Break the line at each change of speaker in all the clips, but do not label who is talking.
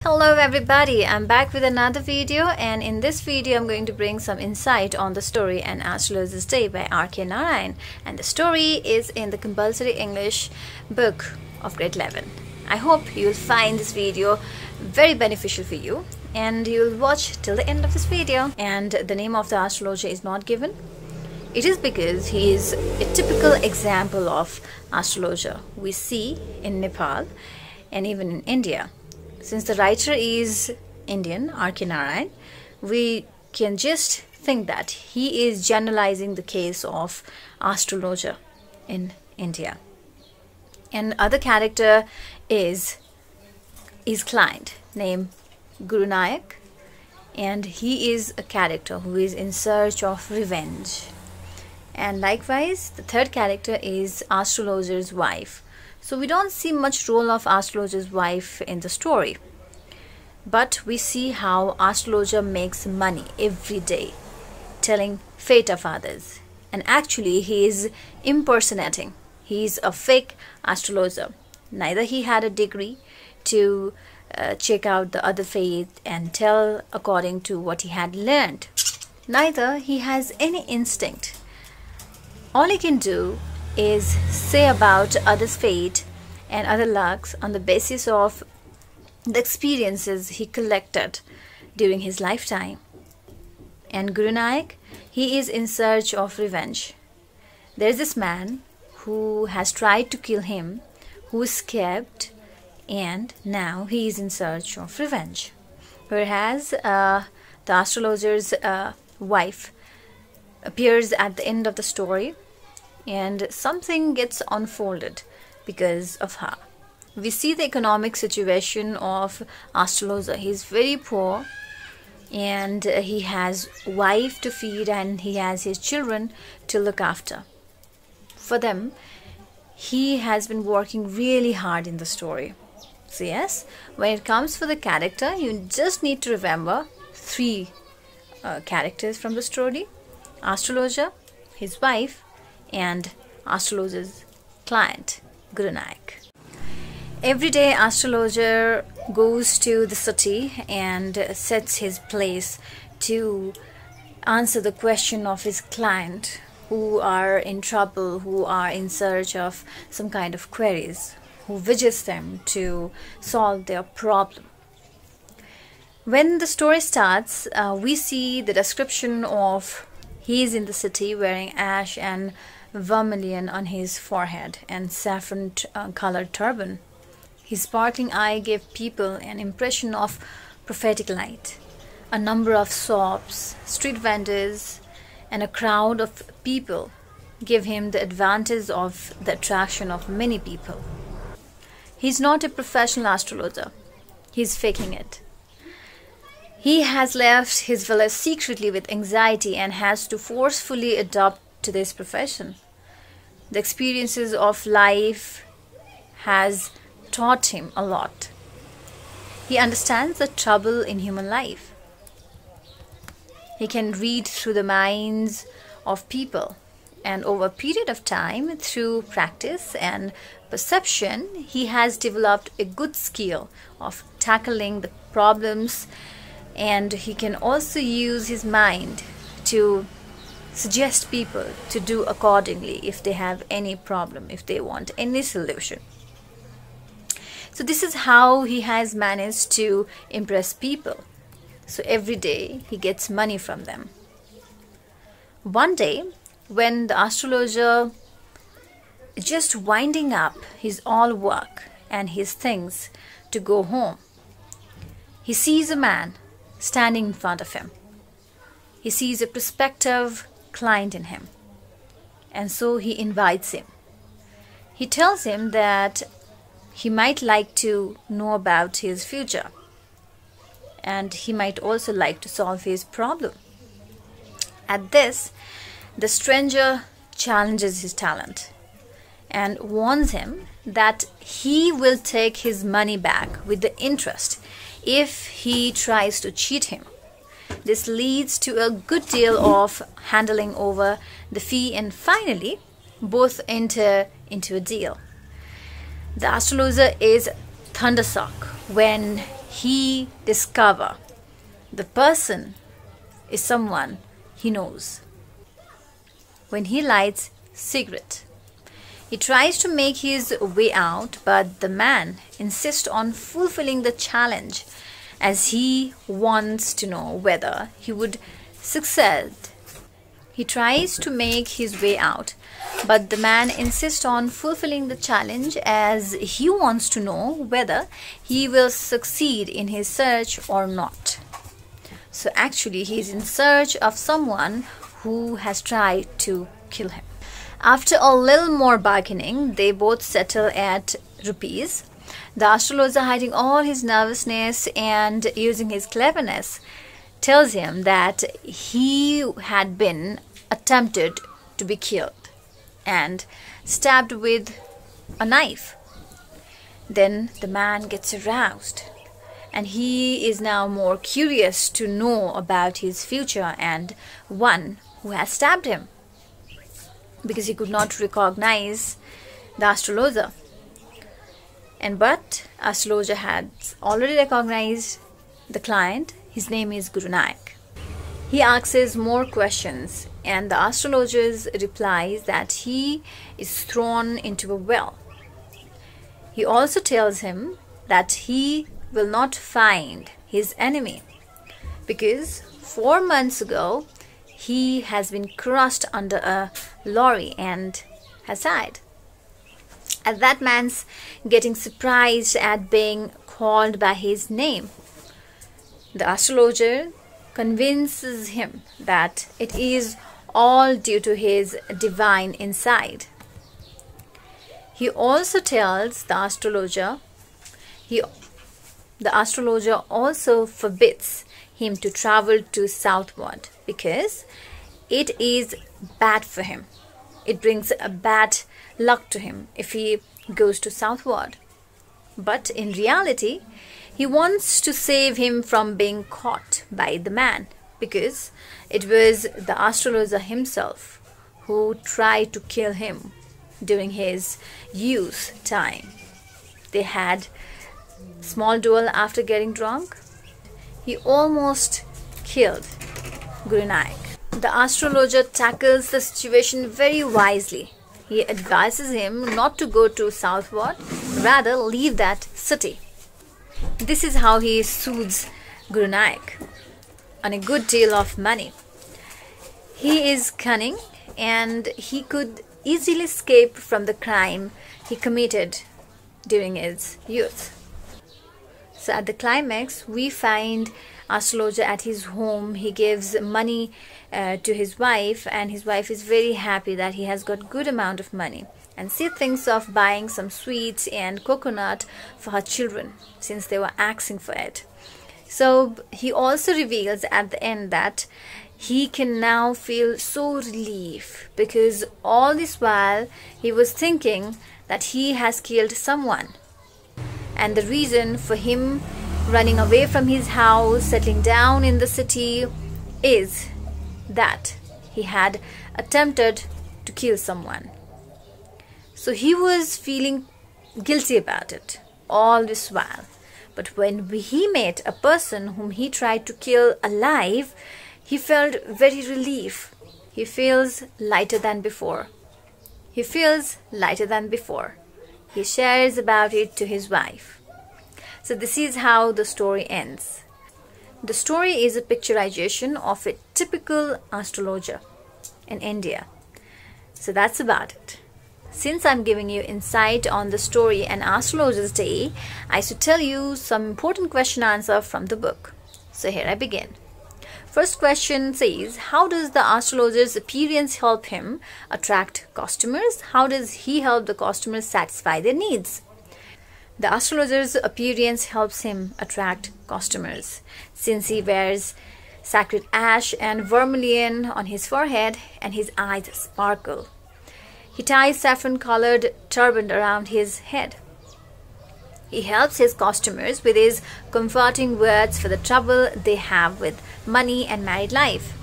Hello everybody, I'm back with another video, and in this video I'm going to bring some insight on the story An Astrologer's Day by R.K. Narayan, and the story is in the compulsory English book of grade 11. I hope you will find this video very beneficial for you and you will watch till the end of this video. And the name of the astrologer is not given. It is because he is a typical example of astrologer we see in Nepal and even in India. Since the writer is Indian, R.K. Narayan, we can just think that he is generalizing the case of astrologer in India. And other character is his client named Guru Nayak, and he is a character who is in search of revenge. And likewise, the third character is astrologer's wife. So we don't see much role of astrologer's wife in the story, but we see how astrologer makes money every day telling fate of others, and actually he is impersonating. He is a fake astrologer. Neither he had a degree to check out the other fate and tell according to what he had learned. Neither he has any instinct. All he can do is say about others' fate and other lucks on the basis of the experiences he collected during his lifetime. And Guru Nayak, he is in search of revenge. There is this man who has tried to kill him, who escaped, and now he is in search of revenge. Whereas the astrologer's wife appears at the end of the story, and something gets unfolded because of her. We see the economic situation of astrologer. He is very poor and he has wife to feed and he has his children to look after. For them, he has been working really hard in the story. So yes, when it comes for the character, you just need to remember three characters from the story: astrologer, his wife, and astrologer's client, Guru Nayak. Every day astrologer goes to the city and sets his place to answer the question of his client who are in trouble, who are in search of some kind of queries, who visits them to solve their problem. When the story starts, we see the description of he is in the city wearing ash and vermilion on his forehead and saffron colored turban. His sparkling eye gave people an impression of prophetic light. A number of shops, street vendors, and a crowd of people gave him the advantage of the attraction of many people. He is not a professional astrologer. He is faking it. He has left his village secretly with anxiety and has to forcefully adapt to this profession. The experiences of life has taught him a lot. He understands the trouble in human life. He can read through the minds of people, and over a period of time, through practice and perception, he has developed a good skill of tackling the problems, and he can also use his mind to suggest people to do accordingly if they have any problem, if they want any solution. So this is how he has managed to impress people. So every day he gets money from them. One day, when the astrologer is just winding up his all work and his things to go home, he sees a man standing in front of him. He sees a prospective client in him, and so he invites him. He tells him that he might like to know about his future, and he might also like to solve his problem. At this, the stranger challenges his talent and warns him that he will take his money back with the interest if he tries to cheat him. This leads to a good deal of handling over the fee, and finally both enter into a deal. The astrologer is thunderstruck when he discover the person is someone he knows. When he lights cigarette, he tries to make his way out, but the man insists on fulfilling the challenge as he wants to know whether he would succeed. He tries to make his way out, but the man insists on fulfilling the challenge as he wants to know whether he will succeed in his search or not. So actually he is in search of someone who has tried to kill him. After a little more bargaining, they both settle at rupees. The astrologer, hiding all his nervousness and using his cleverness, tells him that he had been attempted to be killed and stabbed with a knife. Then the man gets aroused, and he is now more curious to know about his future and one who has stabbed him, because he could not recognize the astrologer. But astrologer had already recognized the client. His name is Guru Nanak. He asks more questions, and the astrologer replies that he is thrown into a well. He also tells him that he will not find his enemy because 4 months ago he has been crushed under a lorry and has died. And that man's getting surprised at being called by his name. The astrologer convinces him that it is all due to his divine insight. He also tells the astrologer also forbids him to travel to southward because it is bad for him. It brings a bad luck to him if he goes to southward. But in reality, he wants to save him from being caught by the man because it was the astrologer himself who tried to kill him during his youth time. They had small duel after getting drunk. He almost killed Guru Nanak. The astrologer tackles the situation very wisely. He advises him not to go to southward, rather leave that city. This is how he soothes Guru Nanak on a good deal of money. He is cunning and he could easily escape from the crime he committed during his youth. So at the climax, we find astrologer at his home. He gives money to his wife, and his wife is very happy that he has got good amount of money, and she thinks of buying some sweets and coconut for her children since they were asking for it. So he also reveals at the end that he can now feel so relief because all this while he was thinking that he has killed someone. And the reason for him running away from his house, settling down in the city, is that he had attempted to kill someone. So he was feeling guilty about it all this while. But when he met a person whom he tried to kill alive, he felt very relief. He feels lighter than before. He feels lighter than before. He shares about it to his wife. So this is how the story ends. The story is a picturization of a typical astrologer in India. So that's about it. Since I'm giving you insight on the story and astrologer's day, I should tell you some important question answer from the book. So here I begin. First question says, how does the astrologer's appearance help him attract customers? How does he help the customers satisfy their needs? The astrologer's appearance helps him attract customers since he wears sacred ash and vermilion on his forehead and his eyes sparkle. He ties saffron-colored turban around his head. He helps his customers with his comforting words for the trouble they have with money and married life.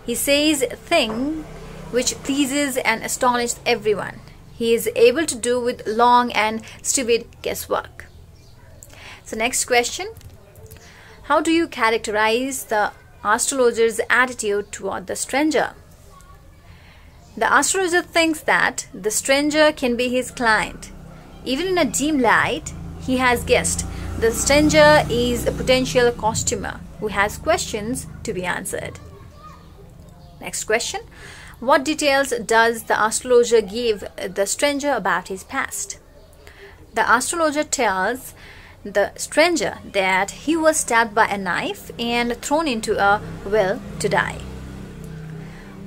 He says things which pleases and astonishes everyone. He is able to do with long and stupid guesswork. So next question. How do you characterize the astrologer's attitude toward the stranger? The astrologer thinks that the stranger can be his client. Even in a dim light, he has guessed the stranger is a potential customer who has questions to be answered. Next question. What details does the astrologer give the stranger about his past? The astrologer tells the stranger that he was stabbed by a knife and thrown into a well to die.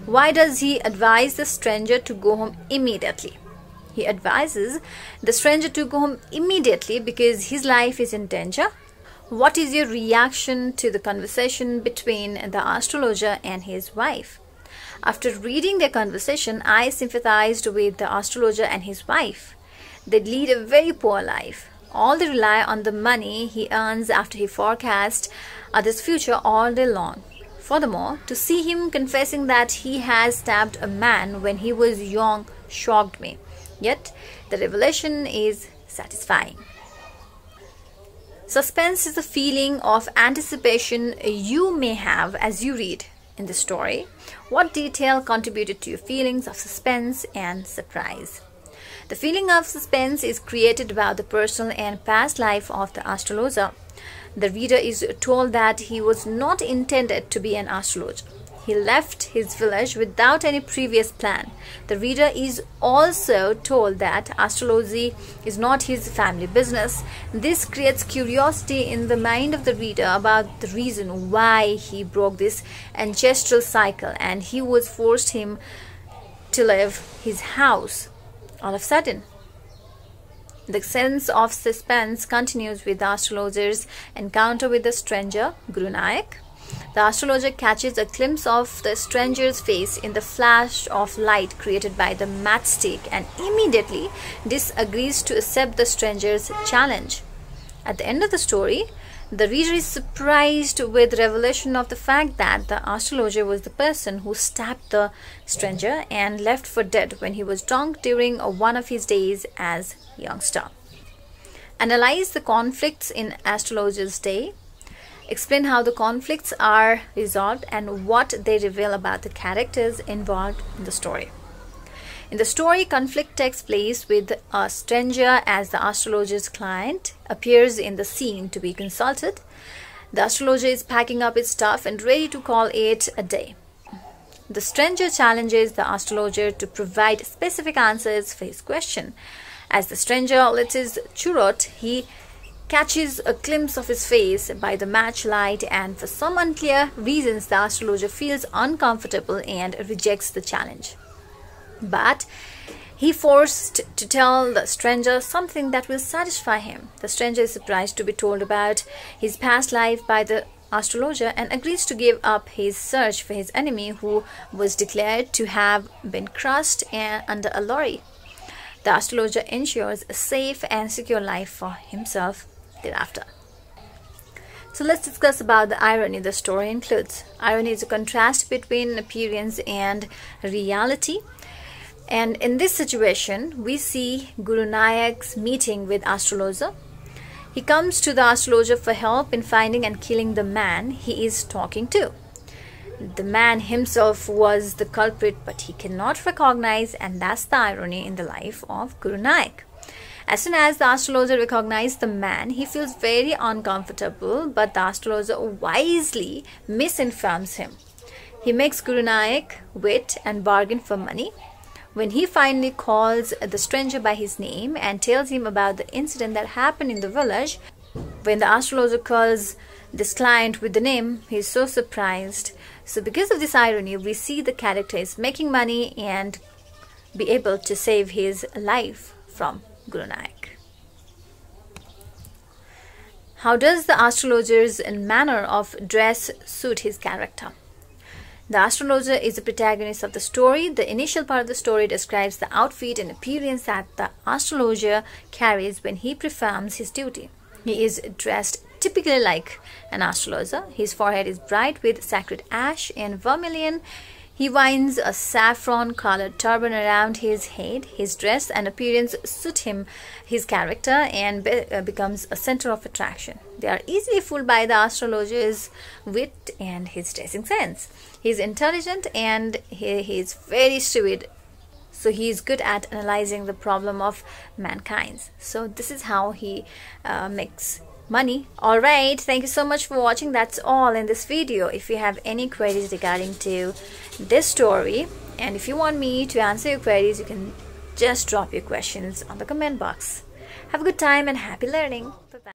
Why does he advise the stranger to go home immediately? He advises the stranger to go home immediately because his life is in danger. What is your reaction to the conversation between the astrologer and his wife? After reading their conversation, I sympathized with the astrologer and his wife. They lead a very poor life. All they rely on the money he earns after he forecasts others' future all day long. Furthermore, to see him confessing that he has stabbed a man when he was young shocked me. Yet, the revelation is satisfying. Suspense is a feeling of anticipation you may have as you read in the story. What detail contributed to your feelings of suspense and surprise? The feeling of suspense is created about the personal and past life of the astrologer. The reader is told that he was not intended to be an astrologer. He left his village without any previous plan. The reader is also told that astrology is not his family business. This creates curiosity in the mind of the reader about the reason why he broke this ancestral cycle and he was forced him to leave his house all of a sudden. The sense of suspense continues with the astrologer's encounter with the stranger, Guru Nayak. The astrologer catches a glimpse of the stranger's face in the flash of light created by the matchstick and immediately disagrees to accept the stranger's challenge. At the end of the story, the reader is surprised with the revelation of the fact that the astrologer was the person who stabbed the stranger and left for dead when he was drunk during one of his days as youngster. Analyze the conflicts in astrologer's day. Explain how the conflicts are resolved and what they reveal about the characters involved in the story. In the story, conflict takes place with a stranger as the astrologer's client appears in the scene to be consulted. The astrologer is packing up his stuff and ready to call it a day. The stranger challenges the astrologer to provide specific answers for his question. As the stranger lit his churot, he catches a glimpse of his face by the match light, and for some unclear reasons the astrologer feels uncomfortable and rejects the challenge. But he forced to tell the stranger something that will satisfy him. The stranger is surprised to be told about his past life by the astrologer and agrees to give up his search for his enemy who was declared to have been crushed under a lorry. The astrologer ensures a safe and secure life for himself thereafter. So let's discuss about the irony the story includes. Irony is a contrast between appearance and reality. And in this situation, we see Guru Nayak's meeting with astrologer. He comes to the astrologer for help in finding and killing the man he is talking to. The man himself was the culprit, but he cannot recognize, and that's the irony in the life of Guru Nayak. As soon as the astrologer recognizes the man, he feels very uncomfortable, but the astrologer wisely misinforms him. He makes Guru Nayak wait and bargain for money. When he finally calls the stranger by his name and tells him about the incident that happened in the village, when the astrologer calls this client with the name, he is so surprised. So because of this irony, we see the character is making money and be able to save his life from Guru Nayak. How does the astrologer's manner of dress suit his character? The astrologer is the protagonist of the story. The initial part of the story describes the outfit and appearance that the astrologer carries when he performs his duty. He is dressed typically like an astrologer. His forehead is bright with sacred ash and vermilion. He winds a saffron-colored turban around his head. His dress and appearance suit him, his character, and becomes a center of attraction. They are easily fooled by the astrologer's wit and his dressing sense. He is intelligent and he is very stupid. So he is good at analyzing the problem of mankind. So this is how he makes money. Alright, thank you so much for watching. That's all in this video. If you have any queries regarding to this story, and if you want me to answer your queries, you can just drop your questions on the comment box. Have a good time and happy learning. Bye-bye.